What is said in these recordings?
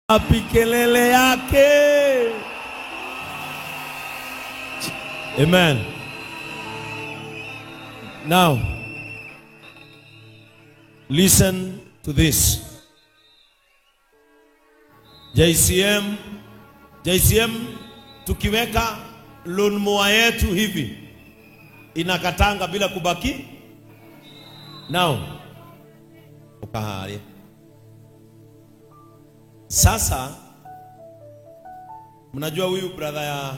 Apikelele yake. Amen. Now, listen to this. JCM tukiweka loan moa yetu hivi inakatanga bila kubaki. Now, ukahari. Sasa mnajua huyu brother ya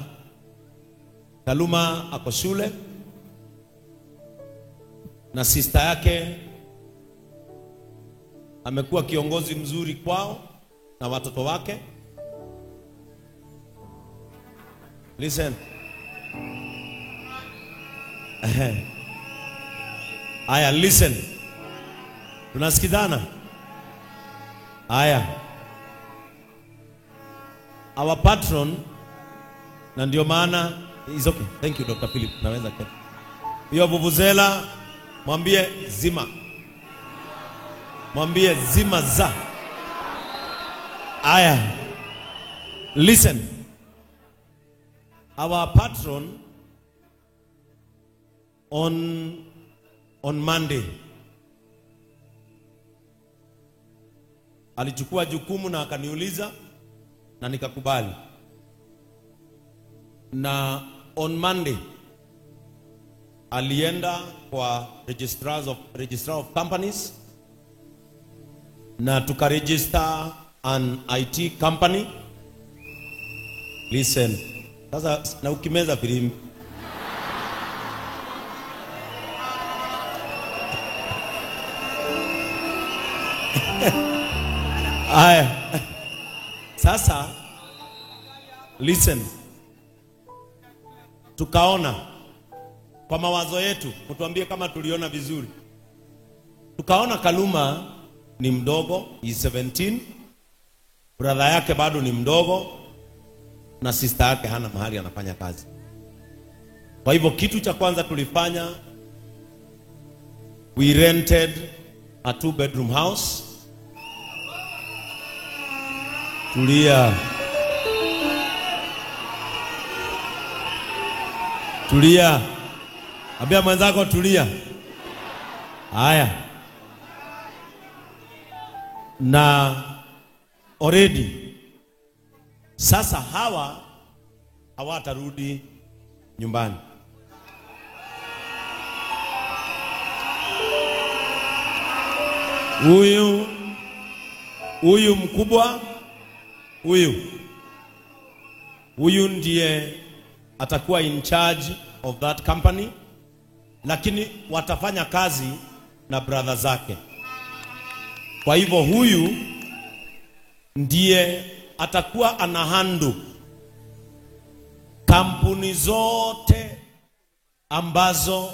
Kaluma ako shule na sister yake amekuwa kiongozi mzuri kwao na watoto wake. Listen. Aya, listen. Tunasikizana? Aya. Our patron, na ndio maana is okay. Thank you Dr. Philip. Naweza kete. Hiyo vuvuzela mwambie zima. Mwambie zima za. Aya. Listen. Our patron on Monday alichukua jukumu na akaniuliza na nikakubali. Na on Monday alienda kwa registrar of companies na tukaregister an IT company. Listen. Sasa na ukimeza filimbi. Aya. Sasa listen. Tukaona kwa mawazo yetu, mtuambie kama tuliona vizuri. Tukaona Kaluma ni mdogo, is 17. Brother yake bado ni mdogo na sister yake hana mahali anafanya kazi. Kwa hivyo kitu cha kwanza tulifanya, we rented a 2-bedroom house. Tulia. Ambia mwenzako tulia. Haya. Na already sasa hawatarudi nyumbani. Huyu mkubwa huyu ndiye atakuwa in charge of that company, lakini watafanya kazi na brother zake. Kwa hivyo huyu ndiye atakuwa anahandle kampuni zote ambazo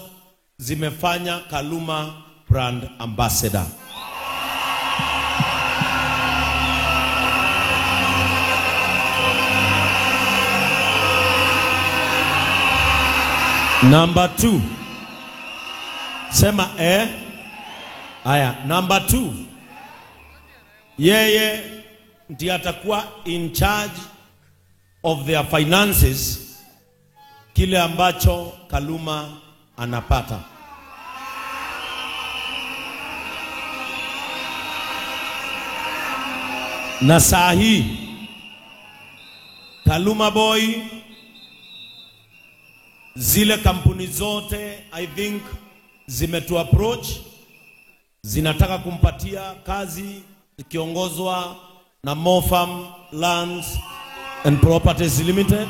zimefanya Kaluma brand ambassador. Number 2. Sema Aya, number 2. Yeye ndiye atakuwa in charge of their finances, kile ambacho Kaluma anapata. Na saa hii Kaluma Boy, zile kampuni zote I think zimetu approach, zinataka kumpatia kazi ikiongozwa na Mofam Lands and Properties Limited.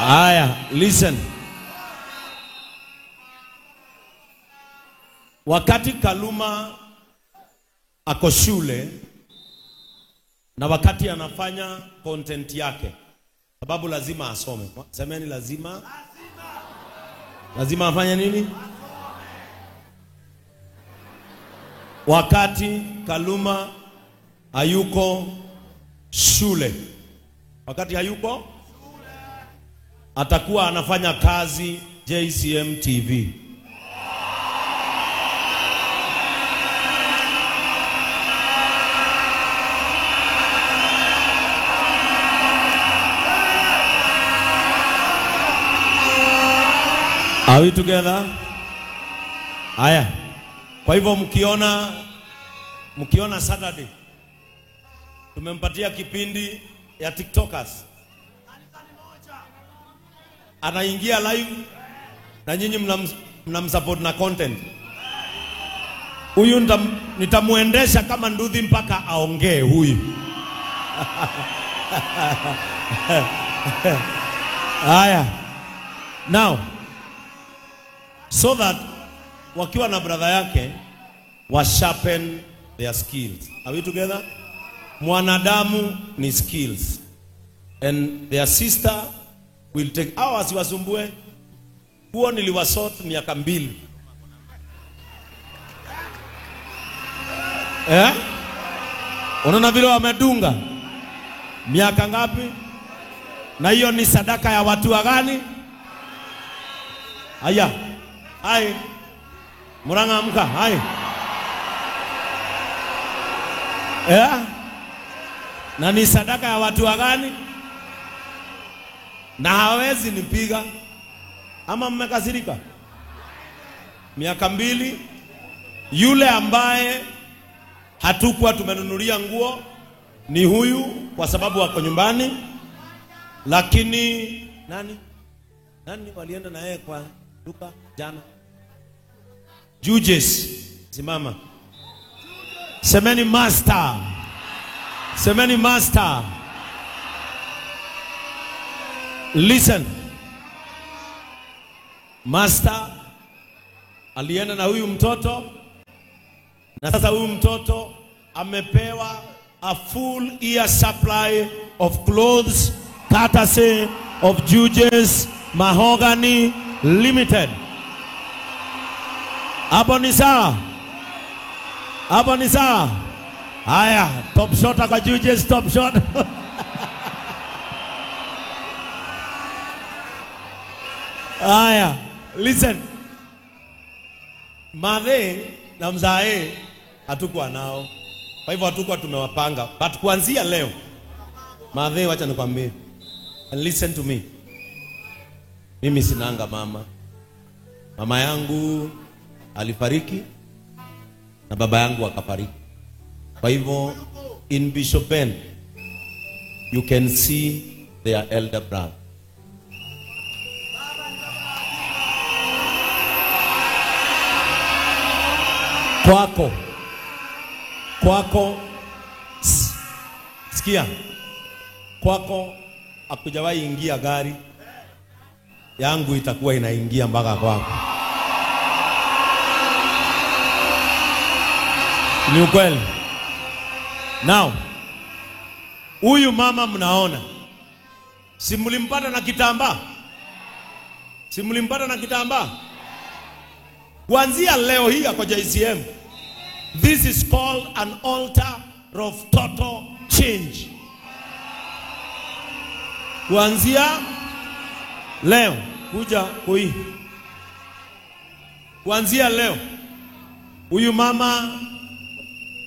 Aya, listen. Wakati Kaluma ako shule na wakati anafanya content yake, sababu lazima asome. Semeni lazima afanye nini? Wakati Kaluma hayuko shule, atakuwa anafanya kazi JCM TV. Are we together? Haya. Kwa hivyo mkiona Saturday tumempatia kipindi ya TikTokers. Anaingia live na nyinyi mnamsupport na content. Huyu nitamuendesha kama nduthi mpaka aongee huyu. Haya. Now, so that wakiwa na brother yake wa sharpen their skills. Are we together? Mwanadamu ni skills. And their sister will take hours wasumbue. Huo niliwasort miaka 2. Unaona vile wamedunga? Miaka ngapi? Na hiyo ni sadaka ya watu wa gani? Aya. Hai. Muranga amka. Hai. Na ni sadaka ya watu wa gani? Na hawezi nipiga. Ama mmekasirika? Miaka 2. Yule ambaye hatukuwa tumenunulia nguo ni huyu kwa sababu wako nyumbani. Lakini nani walienda na yeye kwa duka jana? Judges, simama. Semeni master. Semeni master. Listen. Master alienda na huyu mtoto, na sasa huyu mtoto amepewa a full year supply of clothes courtesy of Judges Mahogany Limited. Hapo ni sawa? Hapo ni sawa? Haya, top shot kwa Judges, top shot. Haya, listen. Madhe na mzae hatukuwa nao. Kwa hivyo hatukuwa tumewapanga. But kuanzia leo, madhe, wacha nikwambie. And listen to me. Mimi sinanga mama. Mama yangu alifariki na baba yangu akafariki. Kwa hivyo in Bishop Ben you can see their elder brother. Kwako sikia, kwako akujawahi ingia gari, yangu itakuwa inaingia mpaka kwako. Ni ukweli. Now, huyu mama mnaona, simulimpata na kitambaa? Simulimpata na kitambaa? Kuanzia leo hii kwa JCM, this is called an altar of total change. Kuanzia leo, kuja kui. Kuanzia leo, huyu mama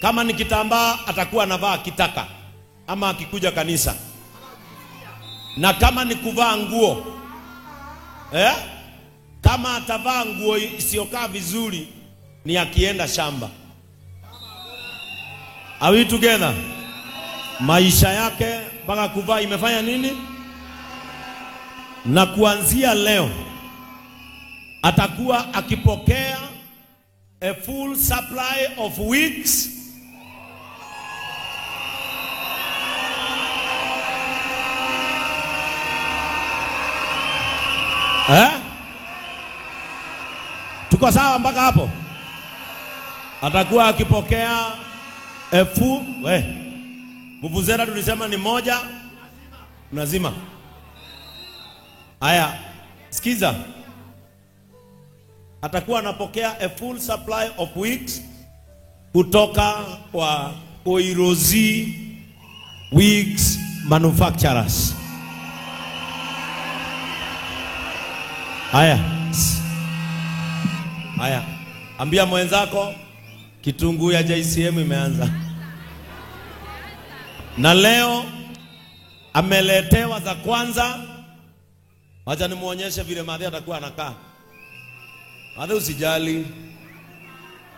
kama ni kitambaa atakuwa anavaa kitaka ama akikuja kanisa. Na kama ni kuvaa nguo, kama atavaa nguo isiyokaa vizuri ni akienda shamba. Are we together? Maisha yake mpaka kuvaa imefanya nini? Na kuanzia leo atakuwa akipokea a full supply of wigs, tuko sawa mpaka hapo? Atakuwa akipokea vuvuzela tulisema ni moja lazima. Haya, sikiza. Atakuwa anapokea a full supply of wigs kutoka kwa Oirozi Wigs Manufacturers. Haya, ambia mwenzako kitunguu ya JCM imeanza. Na leo ameletewa za kwanza. Wacha nimuonyeshe vile madhi atakuwa anakaa. Hata usijali.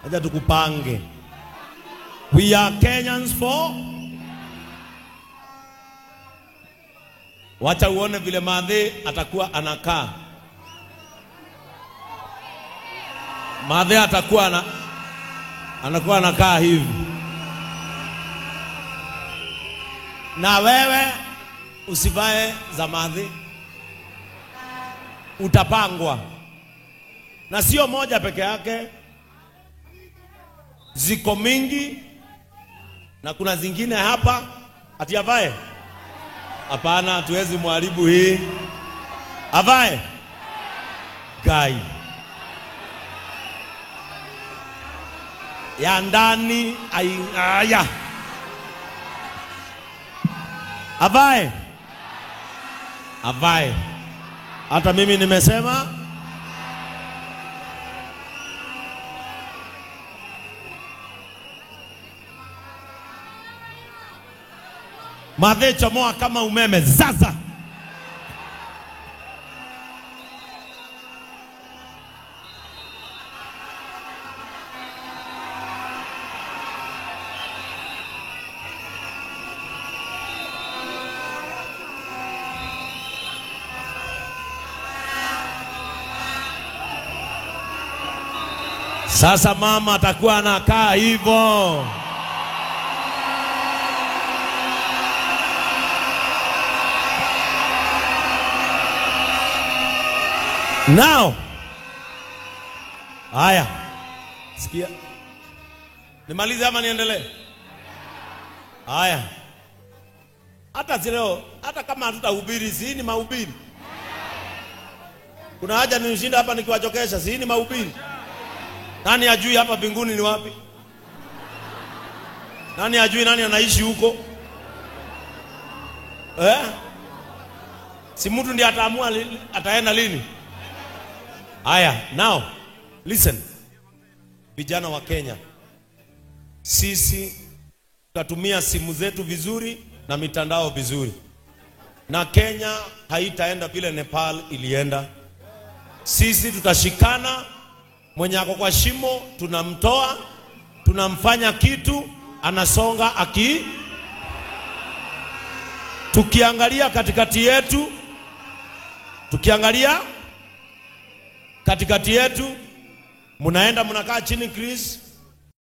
Acha tukupange. We are Kenyans for. Wacha uone vile Mathe atakuwa anakaa. Mathe atakuwa anakuwa anakaa hivi. Na wewe usivae za Mathe. Utapangwa. Na sio moja peke yake. Ziko mingi. Na kuna zingine hapa ati avae. Hapana, hatuwezi muharibu hii. Avae. Gai. Ya ndani aya. Avae. Avae. Hata mimi nimesema. Mathe chomoa kama umeme sasa. Sasa mama atakuwa anakaa hivyo. Now. Haya. Sikia. Nimalize ama niendelee? Haya. Hata leo, hata kama hatutahubiri, si ni mahubiri. Kuna haja nishinda hapa nikiwachokesha, si ni mahubiri. Nani ajui hapa mbinguni ni wapi? Nani ajui nani anaishi huko? Si mtu ndiye ataamua ataenda lini? Aya, now listen. Vijana wa Kenya, sisi tutatumia simu zetu vizuri na mitandao vizuri. Na Kenya haitaenda vile Nepal ilienda. Sisi tutashikana, mwenye ako kwa shimo tunamtoa, tunamfanya kitu, anasonga tukiangalia katikati yetu, munaenda munakaa chini Chris,